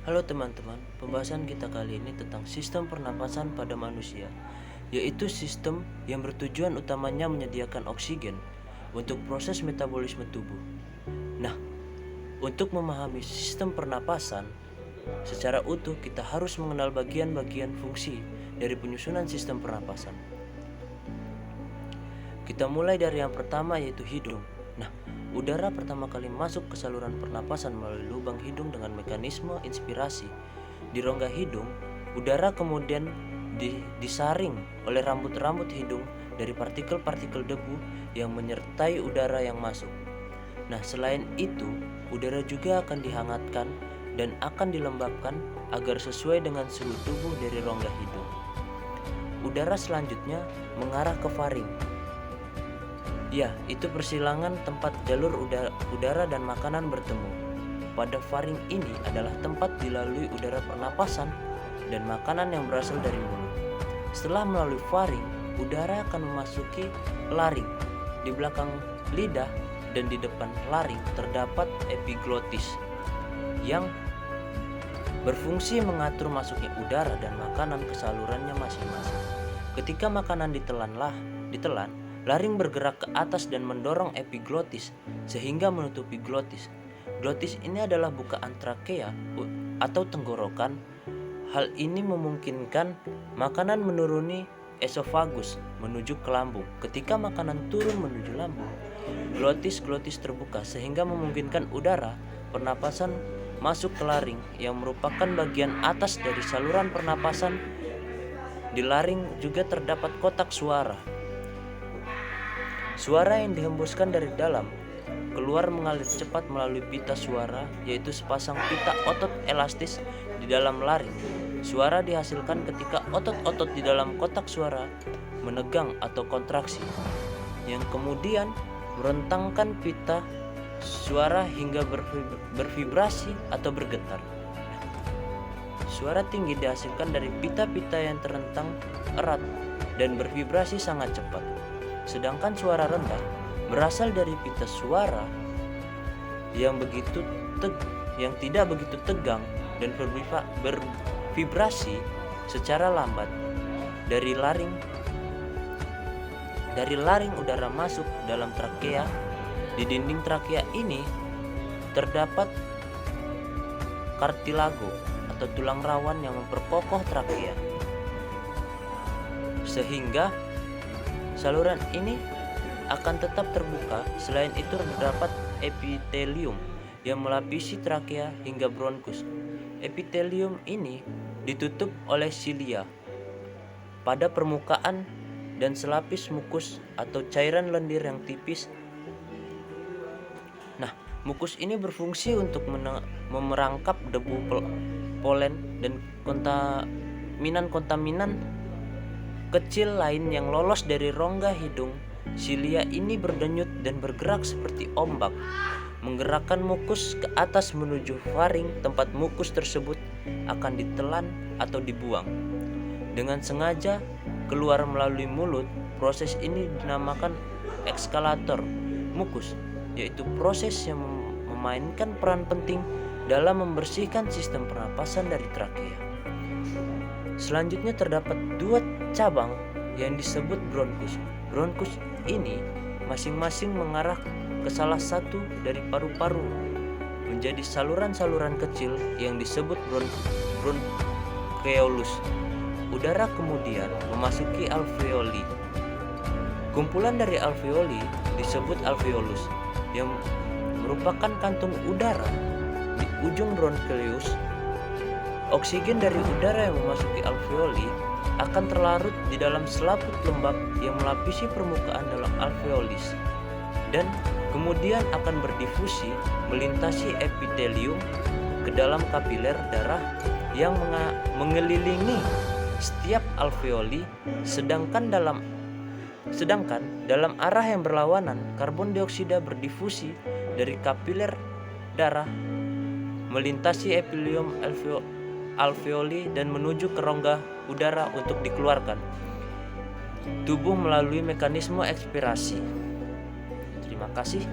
Halo teman-teman, pembahasan kita kali ini tentang sistem pernapasan pada manusia, yaitu sistem yang bertujuan utamanya menyediakan oksigen untuk proses metabolisme tubuh. Nah, untuk memahami sistem pernapasan secara utuh, kita harus mengenal bagian-bagian fungsi dari penyusunan sistem pernapasan. Kita mulai dari yang pertama, yaitu hidung. Nah, udara pertama kali masuk ke saluran pernapasan melalui lubang hidung dengan mekanisme inspirasi. Di rongga hidung, udara kemudian disaring oleh rambut-rambut hidung dari partikel-partikel debu yang menyertai udara yang masuk. Nah, selain itu, udara juga akan dihangatkan dan akan dilembabkan agar sesuai dengan suhu tubuh dari rongga hidung. Udara selanjutnya mengarah ke faring. Ya, itu persilangan tempat jalur udara dan makanan bertemu. Pada faring ini adalah tempat dilalui udara pernapasan dan makanan yang berasal dari mulut. Setelah melalui faring, udara akan memasuki laring. Di belakang lidah dan di depan laring terdapat epiglotis yang berfungsi mengatur masuknya udara dan makanan ke salurannya masing-masing. Ketika makanan ditelan, laring bergerak ke atas dan mendorong epiglotis sehingga menutupi glotis. Glotis ini adalah bukaan trakea atau tenggorokan. Hal ini memungkinkan makanan menuruni esofagus menuju ke lambung. Ketika makanan turun menuju lambung, glotis terbuka sehingga memungkinkan udara pernapasan masuk ke laring yang merupakan bagian atas dari saluran pernapasan. Di laring juga terdapat kotak suara. Suara yang dihembuskan dari dalam keluar mengalir cepat melalui pita suara, yaitu sepasang pita otot elastis di dalam laring. Suara dihasilkan ketika otot-otot di dalam kotak suara menegang atau kontraksi, yang kemudian merentangkan pita suara hingga bervibrasi atau bergetar. Suara tinggi dihasilkan dari pita-pita yang terentang erat dan bervibrasi sangat cepat. Sedangkan suara rendah berasal dari pita suara yang tidak begitu tegang dan bervibrasi secara lambat. Dari laring udara masuk dalam trakea. Di dinding trakea ini terdapat kartilago atau tulang rawan yang memperkokoh trakea, sehingga saluran ini akan tetap terbuka. Selain itu terdapat epitelium yang melapisi trakea hingga bronkus. Epitelium ini ditutup oleh silia pada permukaan dan selapis mukus atau cairan lendir yang tipis. Nah, mukus ini berfungsi untuk memerangkap debu, polen, dan kontaminan kecil lain yang lolos dari rongga hidung. Silia ini berdenyut dan bergerak seperti ombak, menggerakkan mukus ke atas menuju faring. Tempat mukus tersebut akan ditelan atau dibuang dengan sengaja keluar melalui mulut. Proses ini dinamakan ekskalator mukus, yaitu proses yang memainkan peran penting dalam membersihkan sistem pernapasan dari trakea. Selanjutnya terdapat dua cabang yang disebut bronkus. Bronkus ini masing-masing mengarah ke salah satu dari paru-paru menjadi saluran-saluran kecil yang disebut bronkeolus. Udara kemudian memasuki alveoli. Kumpulan dari alveoli disebut alveolus yang merupakan kantung udara di ujung bronkeolus. Oksigen dari udara yang memasuki alveoli akan terlarut di dalam selaput lembab yang melapisi permukaan dalam alveolis dan kemudian akan berdifusi melintasi epitelium ke dalam kapiler darah yang mengelilingi setiap alveoli. Sedangkan dalam arah yang berlawanan, karbon dioksida berdifusi dari kapiler darah melintasi epitelium alveoli dan menuju ke rongga udara untuk dikeluarkan tubuh melalui mekanisme ekspirasi. Terima kasih.